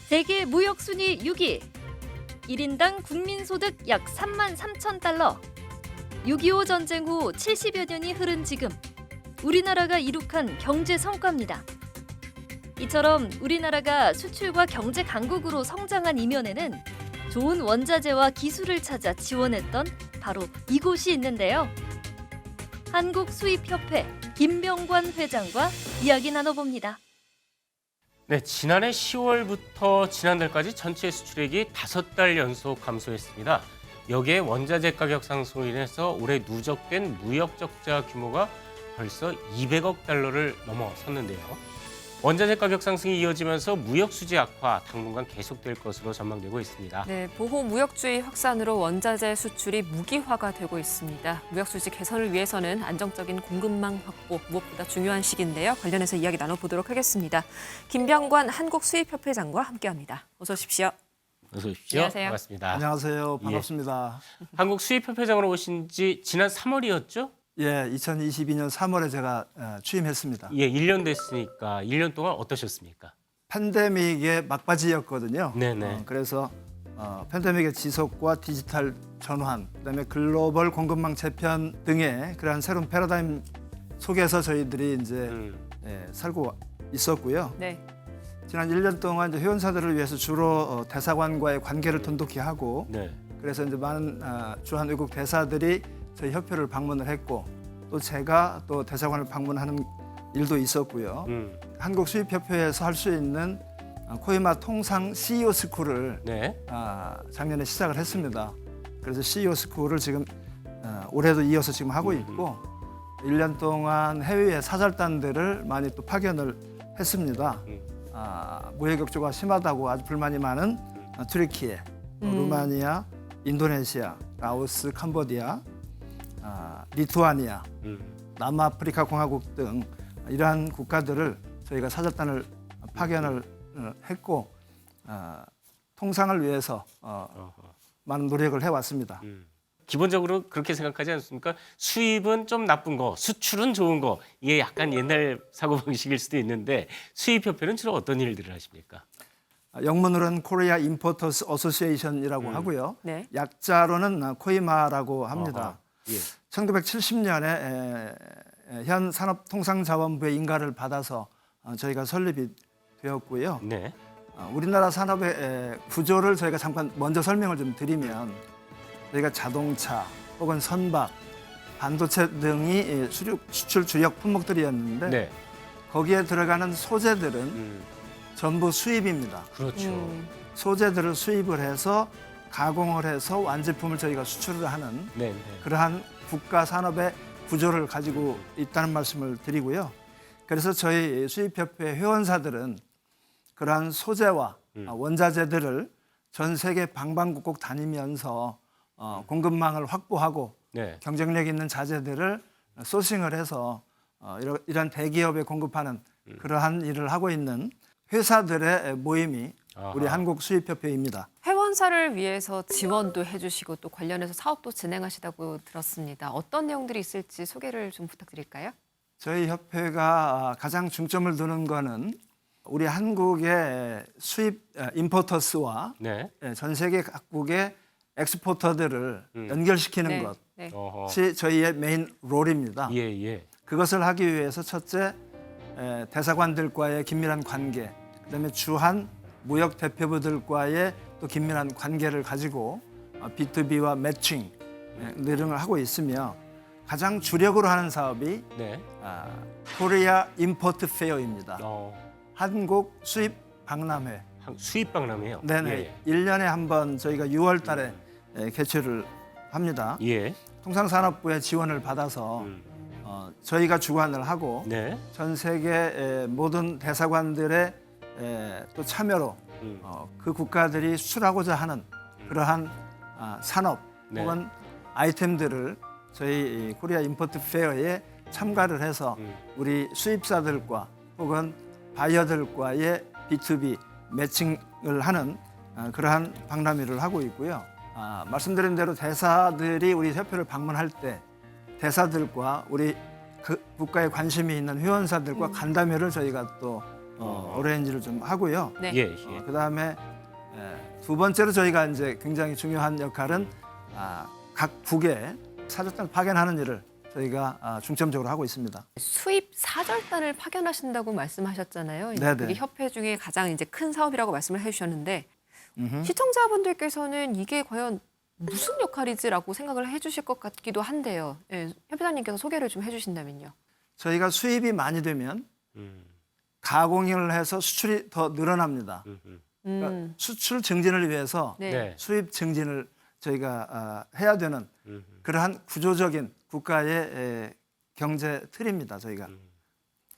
세계 무역 순위 6위. 1인당 국민소득 약 3만 3천 달러. 6.25 전쟁 후 70여 년이 흐른 지금 우리나라가 이룩한 경제 성과입니다. 이처럼 우리나라가 수출과 경제 강국으로 성장한 이면에는 좋은 원자재와 기술을 찾아 지원했던 바로 이곳이 있는데요. 한국수입협회 김병관 회장과 이야기 나눠봅니다. 네, 지난해 10월부터 지난달까지 전체 수출액이 5달 연속 감소했습니다. 여기에 원자재 가격 상승으로 인해서 올해 누적된 무역 적자 규모가 벌써 200억 달러를 넘어섰는데요. 원자재 가격 상승이 이어지면서 무역 수지 악화 당분간 계속될 것으로 전망되고 있습니다. 네, 보호 무역주의 확산으로 원자재 수출이 무기화가 되고 있습니다. 무역 수지 개선을 위해서는 안정적인 공급망 확보 무엇보다 중요한 시기인데요. 관련해서 이야기 나눠보도록 하겠습니다. 김병관 한국수입협회장과 함께합니다. 어서 오십시오. 어서 오십시오. 안녕하세요. 반갑습니다. 안녕하세요. 반갑습니다. 한국수입협회장으로 오신 지 지난 3월이었죠? 예, 2022년 3월에 제가 취임했습니다. 예, 1년 됐으니까 1년 동안 어떠셨습니까? 팬데믹의 막바지였거든요. 네네. 그래서 팬데믹의 지속과 디지털 전환, 그다음에 글로벌 공급망 재편 등의 그러한 새로운 패러다임 속에서 저희들이 이제 살고 있었고요. 네. 지난 1년 동안 이제 회원사들을 위해서 주로 대사관과의 관계를 돈독히 하고 네. 그래서 이제 많은 주한 외국 대사들이 저희 협회를 방문을 했고 또 제가 또 대사관을 방문하는 일도 있었고요. 한국수입협회에서 할 수 있는 코이마 통상 CEO 스쿨을 네. 작년에 시작을 했습니다. 그래서 CEO 스쿨을 지금 올해도 이어서 지금 하고 있고 1년 동안 해외의 사절단들을 많이 또 파견을 했습니다. 무역 격조가 심하다고 아주 불만이 많은 튀르키예, 루마니아, 인도네시아, 라오스, 캄보디아, 리투아니아, 남아프리카 공화국 등 이러한 국가들을 저희가 사절단을 파견을 했고 통상을 위해서 많은 노력을 해왔습니다. 기본적으로 그렇게 생각하지 않습니까? 수입은 좀 나쁜 거, 수출은 좋은 거. 이게 약간 옛날 사고방식일 수도 있는데 수입협회는 주로 어떤 일들을 하십니까? 영문으로는 코리아 임포터스 어소시에이션이라고 하고요. 네. 약자로는 코이마라고 합니다. 예. 1970년에 현 산업통상자원부의 인가를 받아서 저희가 설립이 되었고요. 네. 우리나라 산업의 구조를 저희가 잠깐 먼저 설명을 좀 드리면 저희가 자동차 혹은 선박, 반도체 등이 수출 주력 품목들이었는데 네. 거기에 들어가는 소재들은 전부 수입입니다. 그렇죠. 소재들을 수입을 해서 가공을 해서 완제품을 저희가 수출을 하는 네. 그러한 국가 산업의 구조를 가지고 있다는 말씀을 드리고요. 그래서 저희 수입협회 회원사들은 그러한 소재와 원자재들을 전 세계 방방곡곡 다니면서 공급망을 확보하고 네. 경쟁력 있는 자재들을 소싱을 해서 이런 대기업에 공급하는 그러한 일을 하고 있는 회사들의 모임이 우리 한국수입협회입니다. 회원사를 위해서 지원도 해주시고 또 관련해서 사업도 진행하시다고 들었습니다. 어떤 내용들이 있을지 소개를 좀 부탁드릴까요? 저희 협회가 가장 중점을 두는 거는 우리 한국의 수입 임포터스와 네. 전 세계 각국의 엑스포터들을 연결시키는 네. 것이 네. 저희의 메인 롤입니다. 예. 그것을 하기 위해서 첫째 대사관들과의 긴밀한 관계, 그다음에 주한 무역 대표부들과의 또 긴밀한 관계를 가지고 B2B와 매칭 등을 하고 있으며 가장 주력으로 하는 사업이 네. 코리아 임포트 페어입니다. 한국 수입 박람회. 수입 박람회요. 네네. 예. 1년에 한 번 저희가 6월 달에 개최를 합니다. 예. 통상산업부의 지원을 받아서 저희가 주관을 하고 네. 전 세계 모든 대사관들의 또 참여로 그 국가들이 수출하고자 하는 그러한 산업 네. 혹은 아이템들을 저희 코리아 임포트 페어에 참가를 해서 우리 수입사들과 혹은 바이어들과의 B2B 매칭을 하는 그러한 박람회를 하고 있고요. 말씀드린 대로 대사들이 우리 협회를 방문할 때 대사들과 우리 그 국가에 관심이 있는 회원사들과 간담회를 저희가 또 오레인지를 좀 하고요. 네. 예, 예. 그다음에 두 번째로 저희가 이제 굉장히 중요한 역할은 각 국에 사절단을 파견하는 일을 저희가 중점적으로 하고 있습니다. 수입 사절단을 파견하신다고 말씀하셨잖아요. 네네. 그게 협회 중에 가장 이제 큰 사업이라고 말씀을 해주셨는데 시청자분들께서는 이게 과연 무슨 역할이지라고 생각을 해주실 것 같기도 한데요. 예, 협회장님께서 소개를 좀 해주신다면요. 저희가 수입이 많이 되면 음, 가공을 해서 수출이 더 늘어납니다. 그러니까 음, 수출 증진을 위해서 네. 네. 수입 증진을 저희가 해야 되는 그러한 구조적인 국가의 경제 틀입니다. 저희가.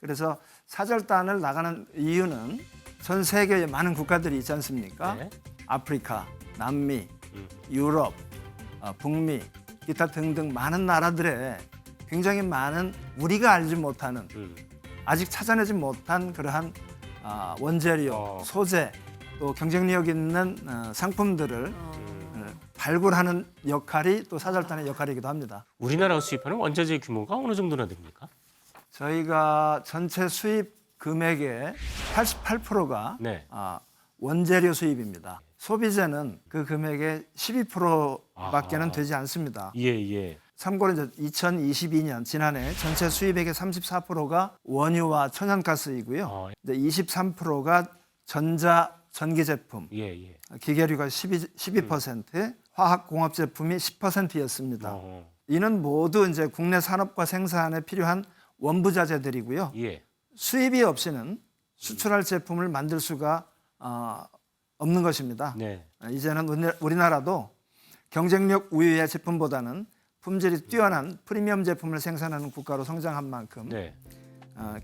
그래서 사절단을 나가는 이유는 전 세계의 많은 국가들이 있지 않습니까? 네. 아프리카, 남미, 유럽, 북미, 기타 등등 많은 나라들의 굉장히 많은 우리가 알지 못하는 아직 찾아내지 못한 그러한 원재료, 소재, 또 경쟁력 있는 상품들을 발굴하는 역할이 또 사절단의 역할이기도 합니다. 우리나라가 수입하는 원자재 규모가 어느 정도나 됩니까? 저희가 전체 수입 금액의 88%가 네. 원재료 수입입니다. 소비재는 그 금액의 12%밖에는 되지 않습니다. 예, 예. 참고로 이제 2022년 지난해 전체 수입액의 34%가 원유와 천연가스이고요. 이제 23%가 전기 제품, 예, 예. 기계류가 12%, 화학공업 제품이 10%였습니다. 이는 모두 이제 국내 산업과 생산에 필요한 원부자재들이고요. 예. 수입이 없이는 수출할 제품을 만들 수가 없는 것입니다. 네. 이제는 우리나라도 경쟁력 우위의 제품보다는 품질이 뛰어난 프리미엄 제품을 생산하는 국가로 성장한 만큼 네.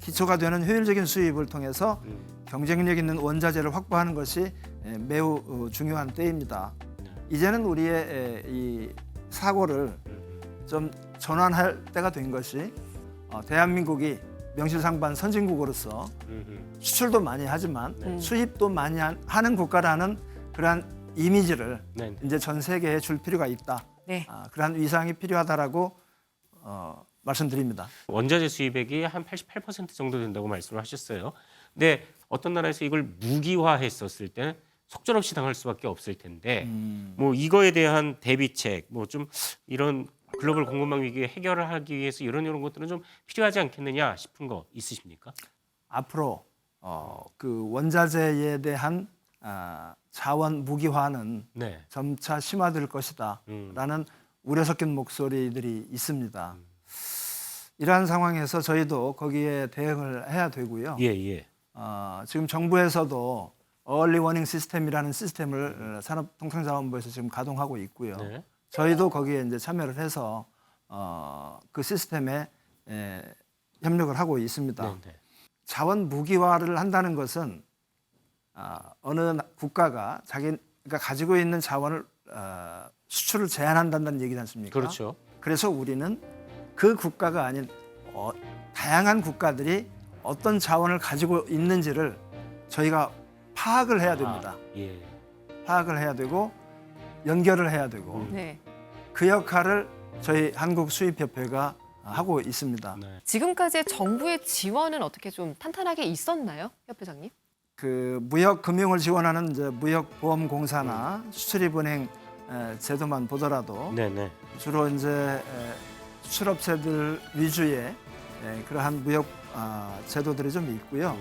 기초가 되는 효율적인 수입을 통해서 경쟁력 있는 원자재를 확보하는 것이 매우 중요한 때입니다. 이제는 우리의 이 사고를 좀 전환할 때가 된 것이 대한민국이 명실상부한 선진국으로서 수출도 많이 하지만 수입도 많이 하는 국가라는 그러한 이미지를 네. 이제 전 세계에 줄 필요가 있다. 네. 그러한 위상이 필요하다라고 말씀드립니다. 원자재 수입액이 한 88% 정도 된다고 말씀을 하셨어요. 근데 어떤 나라에서 이걸 무기화했었을 때는 속절없이 당할 수밖에 없을 텐데 뭐 이거에 대한 대비책, 뭐 좀 이런 글로벌 공급망 위기 해결을 하기 위해서 이런 것들은 좀 필요하지 않겠느냐 싶은 거 있으십니까? 앞으로 그 원자재에 대한 자원 무기화는 네. 점차 심화될 것이다라는 우려 섞인 목소리들이 있습니다. 이러한 상황에서 저희도 거기에 대응을 해야 되고요. 예, 예. 지금 정부에서도 얼리 워닝 시스템이라는 시스템을 산업통상자원부에서 지금 가동하고 있고요. 네. 저희도 거기에 이제 참여를 해서 그 시스템에 협력을 하고 있습니다. 네, 네. 자원 무기화를 한다는 것은 어느 국가가 자기가 가지고 있는 자원을 수출을 제한한다는 얘기지 않습니까? 그렇죠. 그래서 우리는 그 국가가 아닌 다양한 국가들이 어떤 자원을 가지고 있는지를 저희가 파악을 해야 됩니다. 예. 파악을 해야 되고 연결을 해야 되고 네. 그 역할을 저희 한국수입협회가 하고 있습니다. 네. 지금까지의 정부의 지원은 어떻게 좀 탄탄하게 있었나요, 협회장님? 그 무역 금융을 지원하는 이제 무역보험공사나 수출입은행 제도만 보더라도 네, 네. 주로 이제 수출업체들 위주의 그러한 무역 제도들이 좀 있고요.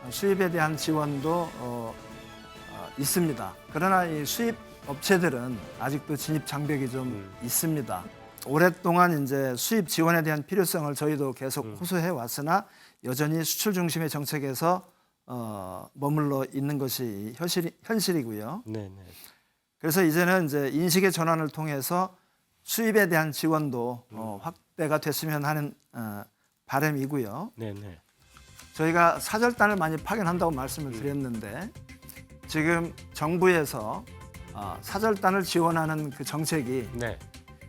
수입에 대한 지원도 있습니다. 그러나 이 수입 업체들은 아직도 진입 장벽이 좀 있습니다. 오랫동안 이제 수입 지원에 대한 필요성을 저희도 계속 호소해 왔으나 여전히 수출 중심의 정책에서 머물러 있는 것이 현실이고요. 네, 네. 그래서 이제는 이제 인식의 전환을 통해서 수입에 대한 지원도 확대가 됐으면 하는 바람이고요. 네, 네. 저희가 사절단을 많이 파견한다고 말씀을 드렸는데 지금 정부에서 사절단을 지원하는 그 정책이 네.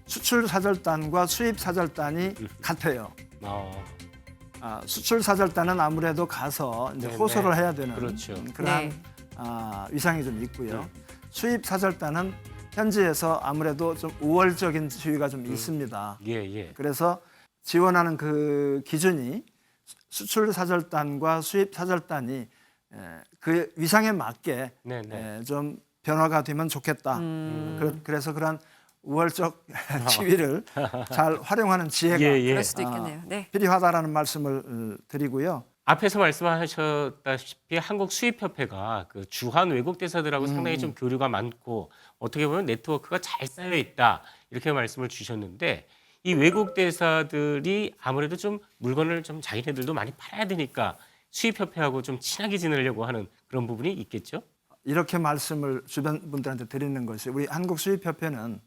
수출 사절단과 수입 사절단이 같아요. 수출 사절단은 아무래도 가서 이제 네네. 호소를 해야 되는 그렇죠. 그러한 네. 위상이 좀 있고요. 수입 사절단은 현지에서 아무래도 좀 우월적인 지위가 좀 있습니다. 예, 예. 그래서 지원하는 그 기준이 수출 사절단과 수입 사절단이 그 위상에 맞게 네네. 좀 변화가 되면 좋겠다. 그래서 그런 우월적 지위를 잘 활용하는 지혜가 예, 예. 그럴 수도 있겠네요. 네. 필요하다라는 말씀을 드리고요. 앞에서 말씀하셨다시피 한국수입협회가 그 주한 외국 대사들하고 상당히 좀 교류가 많고 어떻게 보면 네트워크가 잘 쌓여 있다 이렇게 말씀을 주셨는데 이 외국 대사들이 아무래도 좀 물건을 좀 자기네들도 많이 팔아야 되니까 수입협회하고 좀 친하게 지내려고 하는 그런 부분이 있겠죠? 이렇게 말씀을 주변 분들한테 드리는 것이 우리 한국수입협회는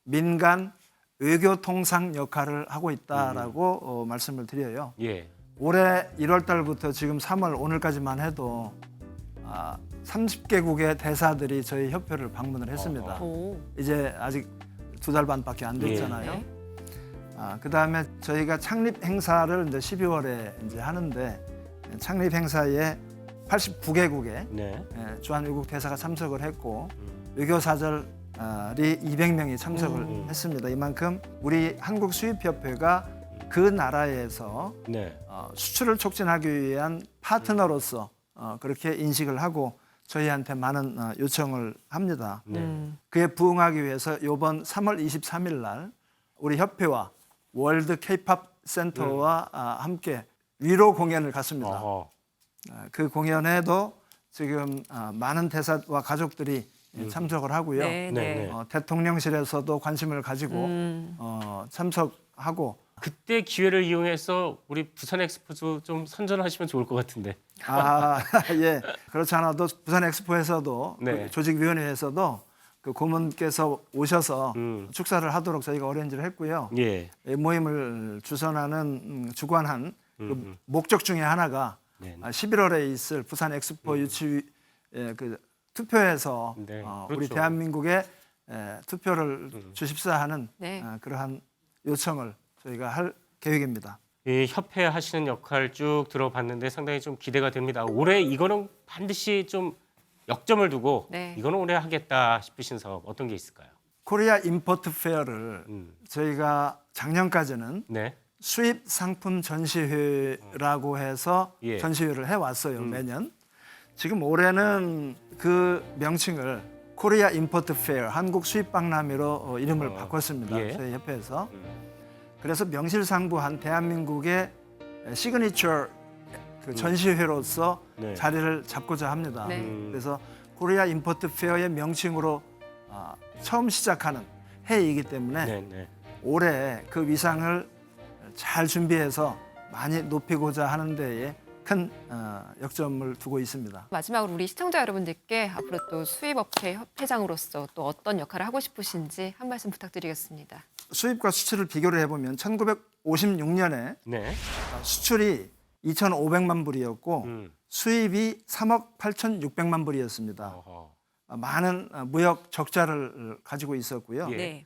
민간 외교통상 역할을 하고 있다라고 말씀을 드려요. 예. 올해 1월 달부터 지금 3월 오늘까지만 해도 30개국의 대사들이 저희 협회를 방문을 했습니다. 오. 이제 아직 2달 반밖에 안 됐잖아요. 네. 그다음에 저희가 창립 행사를 이제 12월에 이제 하는데 창립 행사에 89개국의 네. 주한 외국 대사가 참석을 했고 외교사절이 200명이 참석을 했습니다. 이만큼 우리 한국 수입협회가 그 나라에서 네. 수출을 촉진하기 위한 파트너로서 그렇게 인식을 하고 저희한테 많은 요청을 합니다. 네. 그에 부응하기 위해서 이번 3월 23일 날 우리 협회와 월드 케이팝 센터와 함께 위로 공연을 갔습니다. 어허. 그 공연에도 지금 많은 대사와 가족들이 참석을 하고요. 네, 네, 네. 네. 대통령실에서도 관심을 가지고 참석하고 그때 기회를 이용해서 우리 부산 엑스포도 좀 선전하시면 좋을 것 같은데. 예. 그렇지 않아도 부산 엑스포에서도 네. 그 조직위원회에서도 그 고문께서 오셔서 축사를 하도록 저희가 어레인지를 했고요. 예. 이 모임을 주선하는 주관한 그 목적 중에 하나가 네. 11월에 있을 부산 엑스포 유치 그 투표에서 네, 우리 그렇죠. 대한민국에 투표를 주십사 하는 네. 그러한 요청을 저희가 할 계획입니다. 이 협회 하시는 역할 쭉 들어봤는데 상당히 좀 기대가 됩니다. 올해 이거는 반드시 좀 역점을 두고 네. 이거는 올해 하겠다 싶으신 사업 어떤 게 있을까요? 코리아 임포트 페어를 저희가 작년까지는 네. 수입 상품 전시회라고 해서 예. 전시회를 해왔어요, 매년. 지금 올해는 그 명칭을 코리아 임포트 페어, 한국 수입 박람회로 이름을 바꿨습니다. 예. 저희 협회에서. 그래서 명실상부한 대한민국의 시그니처 그 전시회로서 네. 자리를 잡고자 합니다. 네. 그래서 코리아 임포트 페어의 명칭으로 처음 시작하는 해이기 때문에 네, 네. 올해 그 위상을 잘 준비해서 많이 높이고자 하는 데에 큰 역점을 두고 있습니다. 마지막으로 우리 시청자 여러분들께 앞으로 또 수입업체 협회장으로서 또 어떤 역할을 하고 싶으신지 한 말씀 부탁드리겠습니다. 수입과 수출을 비교를 해보면 1956년에 네. 수출이 2,500만 불이었고 음. 수입이 3억 8,600만 불이었습니다. 어허. 많은 무역 적자를 가지고 있었고요. 예. 네.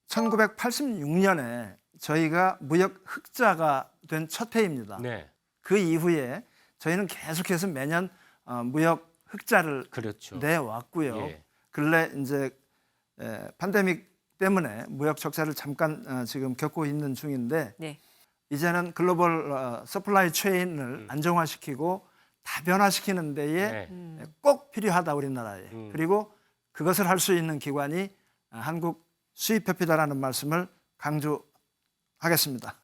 1986년에 저희가 무역 흑자가 된 첫 해입니다. 네. 그 이후에 저희는 계속해서 매년 무역 흑자를 그렇죠. 내왔고요. 예. 근래 이제 팬데믹 때문에 무역 적자를 잠깐 지금 겪고 있는 중인데 네. 이제는 글로벌 서플라이 체인을 안정화시키고 다변화시키는 데에 네. 꼭 필요하다 우리나라에. 그리고 그것을 할 수 있는 기관이 한국 수입협회다라는 말씀을 강조하겠습니다.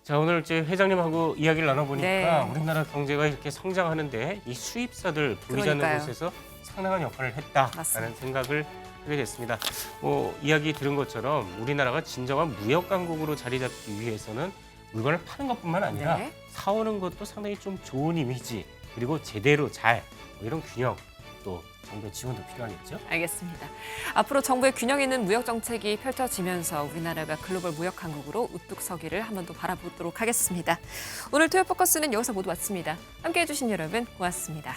자, 오늘 이제 회장님하고 이야기를 나눠보니까 네. 우리나라 경제가 이렇게 성장하는데 이 수입사들 보이지 않는 그러니까요. 곳에서 상당한 역할을 했다라는 맞습니다. 생각을 하게 됐습니다. 이야기 들은 것처럼 우리나라가 진정한 무역 강국으로 자리 잡기 위해서는 물건을 파는 것뿐만 아니라 네. 사오는 것도 상당히 좀 좋은 이미지 그리고 제대로 잘 이런 균형 또 정부의 지원도 필요하겠죠. 알겠습니다. 앞으로 정부의 균형 있는 무역 정책이 펼쳐지면서 우리나라가 글로벌 무역 강국으로 우뚝 서기를 한 번 더 바라보도록 하겠습니다. 오늘 토요 포커스는 여기서 모두 마칩니다. 함께해 주신 여러분 고맙습니다.